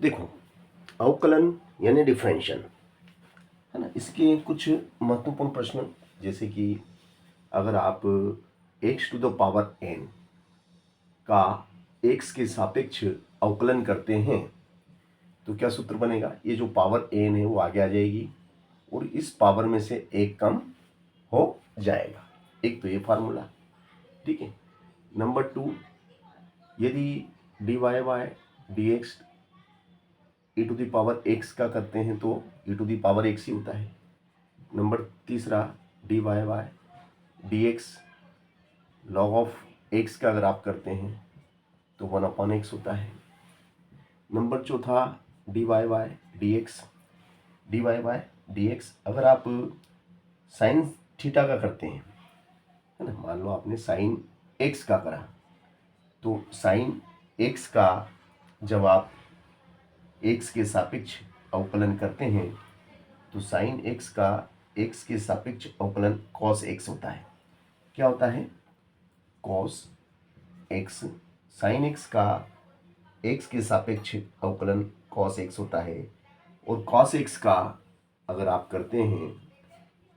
देखो, अवकलन यानी डिफरेंशियल है ना, इसके कुछ महत्वपूर्ण प्रश्न, जैसे कि अगर आप x to the power n का x के सापेक्ष अवकलन करते हैं तो क्या सूत्र बनेगा। ये जो पावर n है वो आगे आ जाएगी और इस पावर में से एक कम हो जाएगा। एक तो ये फार्मूला, ठीक है। नंबर 2, यदि dy by dx e to the power x का करते हैं तो e to the power x ही होता है। Number 3, dy by dx log of x का अगर आप करते हैं तो 1/x होता है। नंबर 4, dy बाय dx अगर आप साइन थीटा का करते हैं, है ना, मान लो आपने साइन x का करा तो साइन x का जब आप x के सापेक्ष अवकलन करते हैं तो साइन x का x के सापेक्ष अवकलन cos x होता है। क्या होता है? cos x। साइन x का x के सापेक्ष अवकलन cos x होता है और cos x का अगर आप करते हैं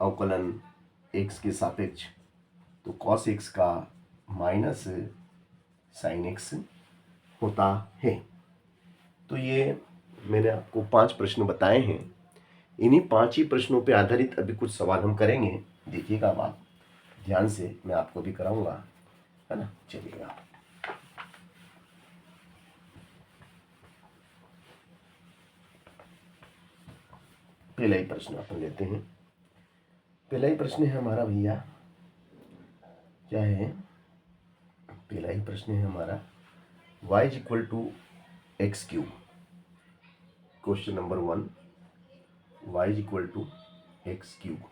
अवकलन x के सापेक्ष तो cos x का माइनस साइन x होता है। तो ये मैंने आपको 5 प्रश्न बताए हैं। इन्हीं 5 ही प्रश्नों पे आधारित अभी कुछ सवाल हम करेंगे। देखिएगा आप ध्यान से, मैं आपको भी कराऊंगा, है ना। चलिएगा, पहला ही प्रश्न अपन लेते हैं। पहला ही प्रश्न है हमारा भैया, क्या है? पहला ही प्रश्न है हमारा y is equal to x cube. Question number 1, y is equal to x cube,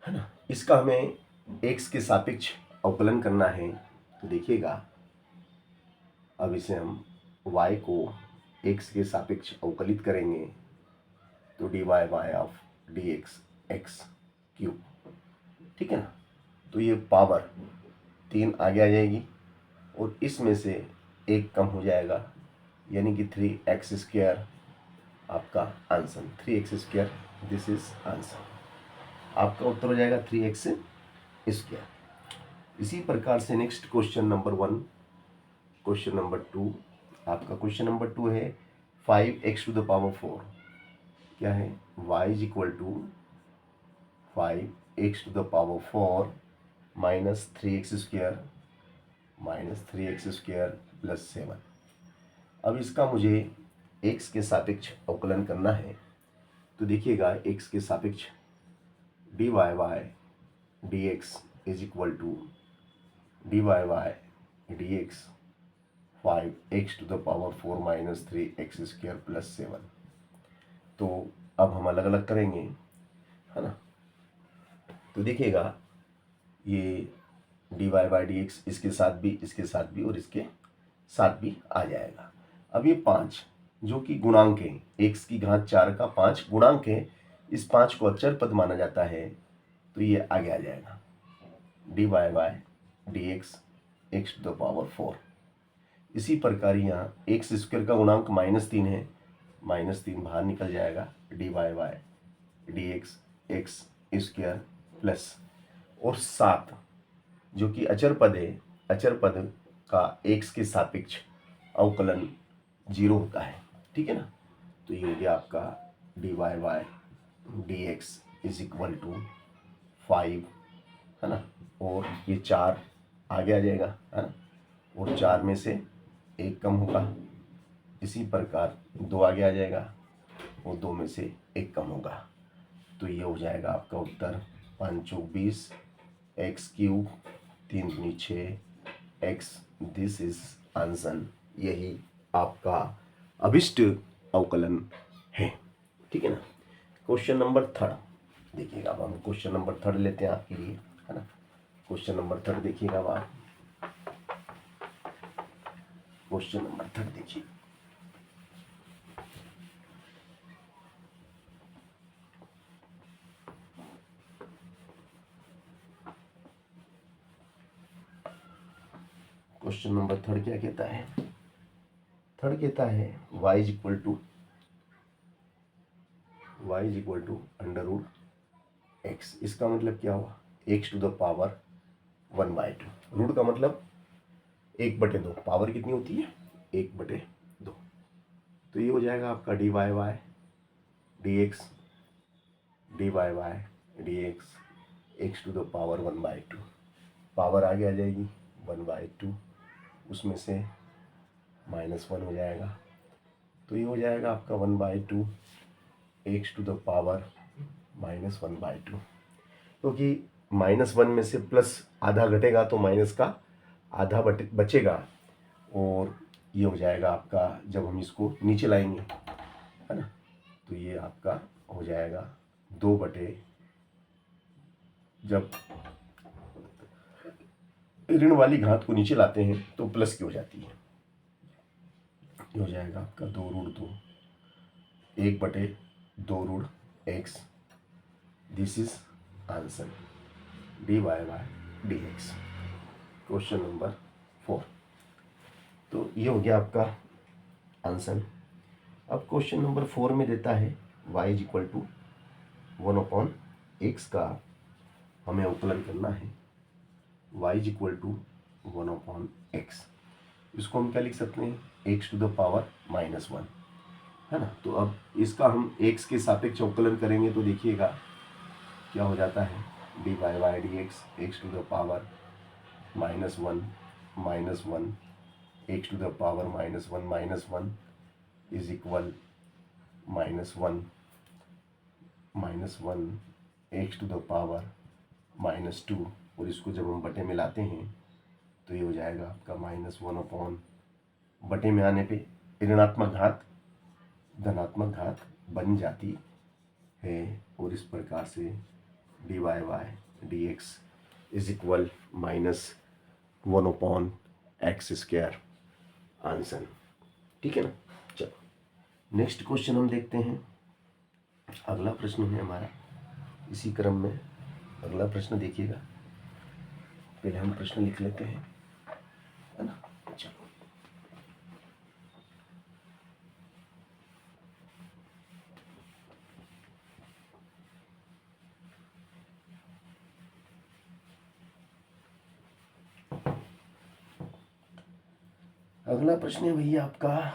है ना। इसका हमें x के सापेक्ष अवकलन करना है। तो देखिएगा, अब इसे हम y को x के सापेक्ष अवकलित करेंगे तो dy by of dx x cube, ठीक है ना। तो ये पावर 3 आगे आ जाएगी और इसमें से एक कम हो जाएगा, यानी कि 3x स्क्वायर आपका answer. 3x square, this is answer. आपका उत्तर हो जाएगा 3x स्क्वायर। इसी प्रकार से next question number 1, question number 2, आपका क्वेश्चन नंबर 2 है 5x टू द पावर 4। क्या है? y is equal to 5x to the power 4 minus 3x square plus 7। अब इसका मुझे x के सापेक्ष अवकलन करना है। तो देखिएगा, x के सापेक्ष dy by dx is equal to dy by dx 5x to the power 4 minus 3x square plus 7। तो अब हम अलग अलग करेंगे, है ना। तो देखिएगा, ये dy बाई dx इसके साथ भी, इसके साथ भी और इसके साथ भी आ जाएगा। अब ये 5 जो कि गुणांक है, x की घात 4 का 5 गुणांक है, इस 5 को अचर पद माना जाता है, तो ये आगे आ जाएगा dy by dx x to the power 4। इसी प्रकार यहाँ x स्क्वायर का गुणांक -3 है, -3 बाहर निकल जाएगा, dy by dx x square plus और 7 जो कि अचर पद है, अचर पद का x के सापेक्ष अवकलन 0 होता है, ठीक है ना। तो ये हो गया आपका dy by dx is equal to 5, है ना, और ये 4 आगे आ जाएगा, है ना, और 4 में से 1 कम होगा। इसी प्रकार 2 आगे आ जाएगा और 2 में से 1 कम होगा। तो ये हो जाएगा आपका उत्तर 5 चौक 20 एक्स क्यूब 3 दूनी 6 एक्स, दिस इज आंसर। यही आपका अभिष्ट अवकलन है, ठीक है ना। क्वेश्चन नंबर 3 देखिएगा, अब हम क्वेश्चन नंबर 3 लेते हैं आपके लिए, है ना। क्वेश्चन नंबर 3 देखिएगा, अब आप क्वेश्चन नंबर 3 देखिए। क्वेश्चन नंबर 3 क्या कहता है? थर्ड कहता है y is equal to under root x. इसका मतलब क्या हुआ, x to the power 1/2। Root का मतलब 1/2, पावर कितनी होती है 1/2। तो ये हो जाएगा आपका dy by dx, dy by dx x to the power 1/2। Power आगे आ जाएगी 1/2, उसमें से -1 हो जाएगा। तो ये हो जाएगा आपका 1/2 एक्स टू द पावर -1/2। क्योंकि -1 में से प्लस आधा घटेगा तो माइनस का आधा बचेगा, और ये हो जाएगा आपका जब हम इसको नीचे लाएंगे, है ना, तो ये आपका हो जाएगा 2/, जब ऋण वाली घात को नीचे लाते हैं तो प्लस की हो जाती है। ये हो जाएगा आपका 2√2, 1/2√x। This is answer dy by dx, question number 4। तो ये हो गया आपका आंसर। अब क्वेश्चन नंबर 4 में देता है y is equal to 1/x का हमें अवकलन करना है। y is equal to 1/x, इसको हम क्या लिख सकते हैं, x टू द पावर -1, है ना। तो अब इसका हम x के सापेक्ष अवकलन करेंगे तो देखिएगा क्या हो जाता है, dy by dx x to the power -1 x to the power -1 is equal -1 x to the power -2, और इसको जब हम बटे में लाते हैं तो ये हो जाएगा आपका -1 बटे में आने पे ऋणात्मक घात धनात्मक घात बन जाती है, और इस प्रकार से dy by dx is equal -1/x², answer. ठीक है ना। चलो नेक्स्ट क्वेश्चन हम देखते हैं। अगला प्रश्न है हमारा इसी क्रम में। अगला प्रश्न देखिएगा, पहले हम प्रश्न लिख लेते हैं, है ना। चलो अगला प्रश्न है भैया आपका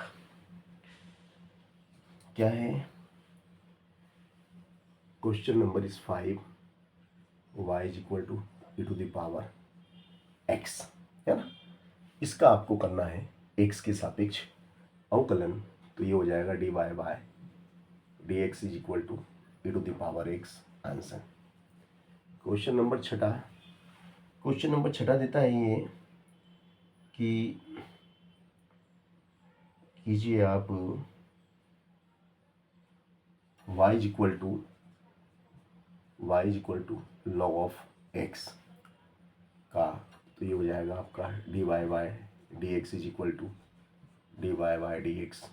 क्या है, question number is 5, y is equal to e to the power x, है ना। इसका आपको करना है x के सापेक्ष अवकलन। तो ये हो जाएगा dy by dx is equal to e to the power x, answer. Question number छठा देता है ये कि कीजिए आप y is equal to log of x का, तो ये हो जाएगा आपका dy by dx is equal to dy by dx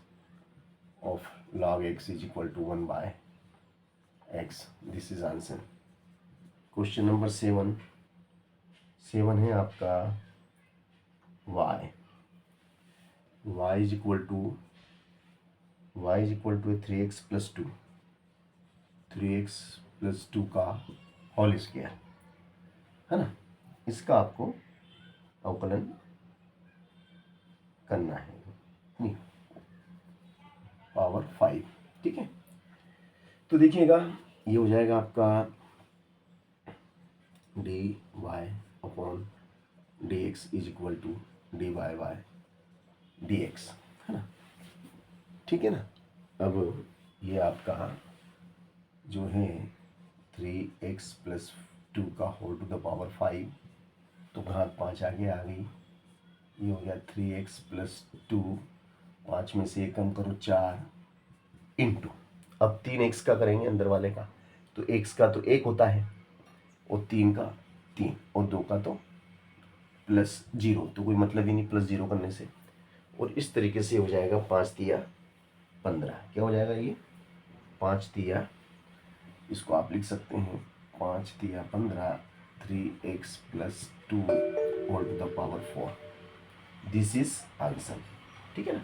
of log x is equal to 1/x। This is answer. Question number 7 है आपका y is equal to 3x plus 2 का whole square, है ना। इसका आपको अवकलन करना है, नहीं पावर 5। ठीक है, तो देखिएगा ये हो जाएगा आपका dy upon dx is equal to dy by dx, है ना। ठीक है ना। अब ये आपका जो है 3x प्लस 2 का होल टू द पावर 5, तो घात 5 आगे आ गई, ये हो गया 3x प्लस 2, 5 में से 1 कम करो 4 इंटू, अब 3x का करेंगे अंदर वाले का, तो x का तो 1 होता है, और 3 का 3, और 2 का तो +0, तो कोई मतलब ही नहीं +0 करने से। और इस तरीके से हो जाएगा 5 तिया 15, क्या हो जाएगा ये 5 तिया, इसको आप लिख सकते हैं 5 तिया 15, 3x plus 2 whole to the power 4, this is answer. ठीक है ना।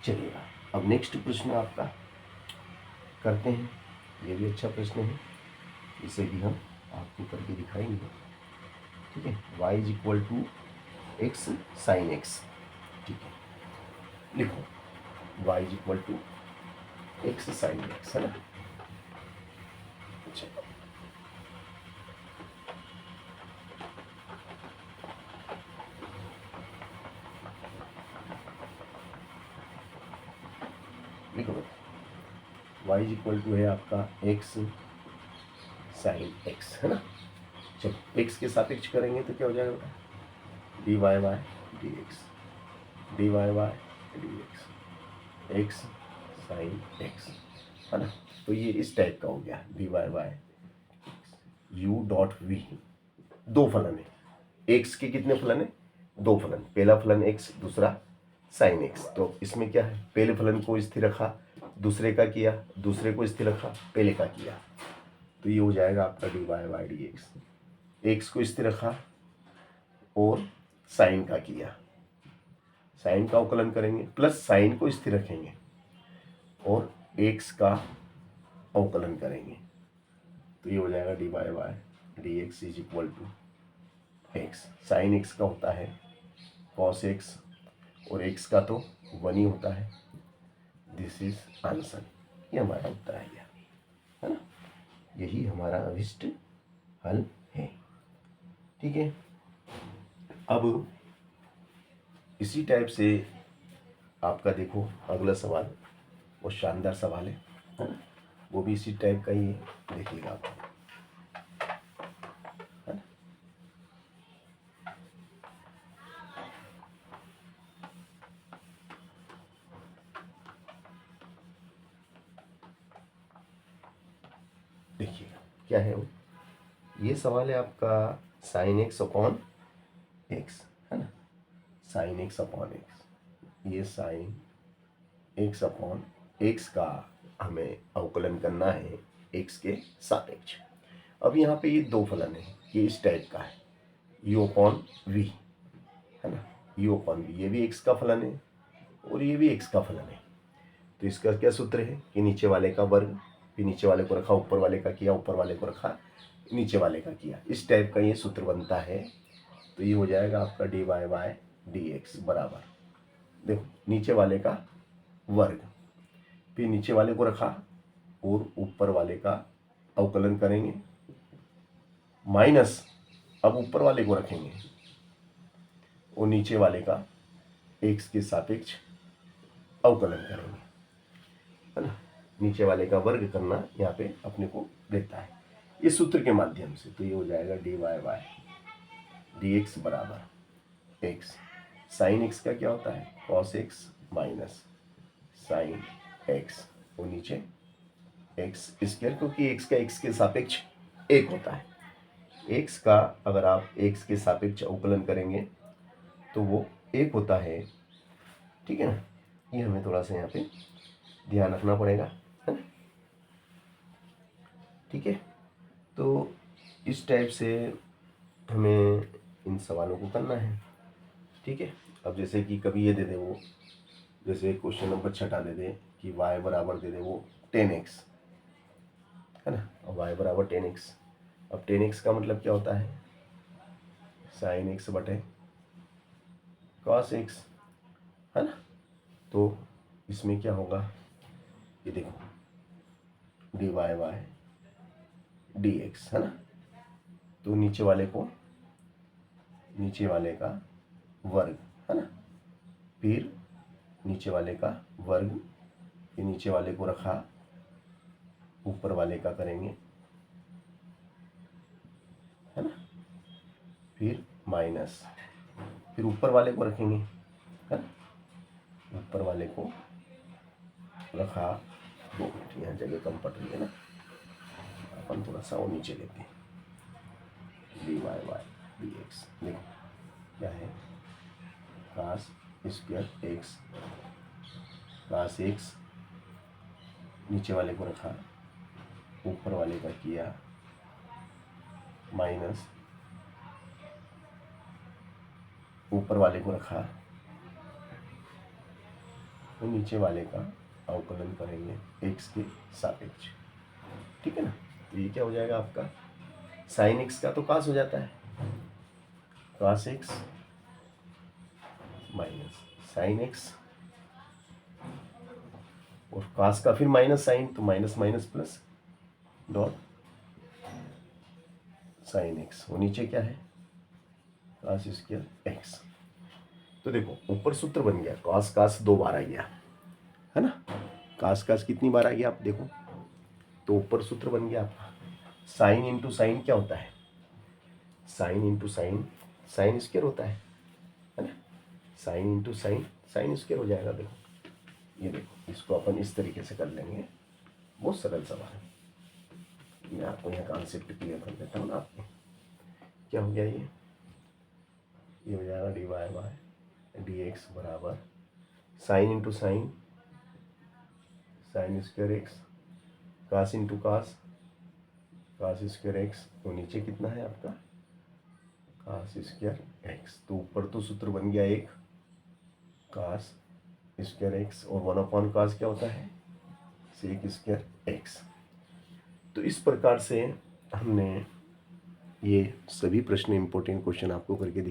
चलिएगा, अब नेक्स्ट प्रश्न आपका करते हैं। ये भी अच्छा प्रश्न है, इसे भी हम आपको करके दिखाएंगे। ठीक है, y is equal to x sine x. ठीक है, लिखो y is equal to x sine x, है ना। अच्छा, लिखो y इज इक्वल टू है आपका एक्स साइन एक्स, है ना। चलो एक्स के सापेक्ष करेंगे तो क्या हो जाएगा बेटा, d y Y d x, d y Y d x, x sine x, है ना। तो ये इस टाइप का हो गया d y by u dot v. दो फलन है, एक्स के कितने फलन है, दो फलन, पहला फलन एक्स, दूसरा साइन एक्स। तो इसमें क्या है, पहले फलन को स्थिर रखा, दूसरे का किया, दूसरे को स्थिर रखा, पहले का किया। तो ये हो जाएगा आपका d y Y d x, एक्स को स्थिर रखा और साइन का किया, साइन का अवकलन करेंगे प्लस साइन को स्थिर रखेंगे और एक्स का अवकलन करेंगे। तो ये हो जाएगा D y Y d x is equal to x, sine x का होता है कॉस एक्स और एक्स का तो 1 ही होता है। दिस इज आंसर, ये हमारा उत्तर आ गया, है ना। यही हमारा अभिष्ट हल है। ठीक है, अब इसी टाइप से आपका देखो अगला सवाल, वो शानदार सवाल है ना, वो भी इसी टाइप का ही देखिएगा आप, है ना। देखिएगा क्या है वो, ये सवाल है आपका साइन एक्स अपॉन एक्स, है ना, साइन एक्स अपॉन एक्स, ये साइन एक्स अपॉन एक्स का हमें अवकलन करना है एक्स के सापेक्ष। अब यहाँ पे ये दो फलन है, ये इस टाइप का है, यू अपॉन वी, है ना, यू अपॉन वी, ये भी एक्स का फलन है और ये भी एक्स का फलन है। तो इसका क्या सूत्र है कि नीचे वाले का वर्ग, फिर नीचे वाले को रखा, ऊपर वाले का किया, ऊपर वाले को रखा, नीचे वाले का किया, इस टाइप का ये सूत्र बनता है। तो ये हो जाएगा आपका d y Y d x बराबर, देखो नीचे वाले का वर्ग, फिर नीचे वाले को रखा और ऊपर वाले का अवकलन करेंगे, माइनस अब ऊपर वाले को रखेंगे और नीचे वाले का एक्स के सापेक्ष अवकलन करेंगे, है ना। नीचे वाले का वर्ग करना यहाँ पे अपने को देता है इस सूत्र के माध्यम से। तो ये हो जाएगा D y Y d x बराबर एक्स, साइन एक्स का क्या होता है cos x minus sine x और नीचे एक्स स्क्वायर, क्योंकि एक्स का एक्स के सापेक्ष एक होता है। एक्स का अगर आप एक्स के सापेक्ष अवकलन करेंगे तो वो एक होता है, ठीक है ना। ये हमें थोड़ा सा यहाँ पे ध्यान रखना पड़ेगा, है ना। ठीक है, तो इस टाइप से हमें इन सवालों को करना है। ठीक है, अब जैसे कि कभी ये दे दे वो, जैसे क्वेश्चन नंबर 6 दे दे कि y बराबर दे दे वो 10x, है ना, और y बराबर 10x। अब 10x का मतलब क्या होता है, साइन एक्स बटे कॉस एक्स, है ना। तो इसमें क्या होगा, ये देखो d y Y d x, है ना। तो नीचे वाले को, नीचे वाले का वर्ग, है ना, फिर नीचे वाले का वर्ग, फिर नीचे वाले को रखा, ऊपर वाले का करेंगे, है ना, फिर माइनस, फिर ऊपर वाले को रखेंगे, है ना, ऊपर वाले को रखा। 2 मिनट, यहाँ जगह कम पड़ रही है ना, अपन थोड़ा सा और नीचे लेते हैं, d y Y d x, देखो क्या है cos square x, cos x, नीचे वाले को रखा, ऊपर वाले का किया, माइनस ऊपर वाले को रखा, तो नीचे वाले का अवकलन करेंगे x के सापेक्ष, ठीक है ना। तो ये क्या हो जाएगा आपका, साइन x का तो कास हो जाता है, cos x minus sine x, और कास का फिर माइनस साइन, तो minus minus plus dot sine x, वो नीचे क्या है, कास स्क्वायर x। तो देखो ऊपर सूत्र बन गया, कास कास 2 बार आ गया है ना, कास कास कितनी बार आ गया आप देखो, तो ऊपर सूत्र बन गया आपका, साइन इंटू साइन क्या होता है, sign into sine sine square होता है ना, sign into sine sine square हो जाएगा। देखो ये देखो, इसको अपन इस तरीके से कर लेंगे, बहुत सरल सवाल है। मैं आपको यहाँ कॉन्सेप्ट क्लियर कर देता हूँ ना आपको, क्या हो गया ये हो जाएगा D Y by D x बराबर sine into sine sine square x, cos into cos cos square X, तो नीचे कितना है आपका, कास स्क्वायर एक्स। तो ऊपर तो सूत्र बन गया एक, कास स्क्वायर एक्स, और 1 कास क्या होता है, सेक स्क्वायर एक्स। तो इस प्रकार से हमने ये सभी प्रश्न इंपॉर्टेंट क्वेश्चन आपको करके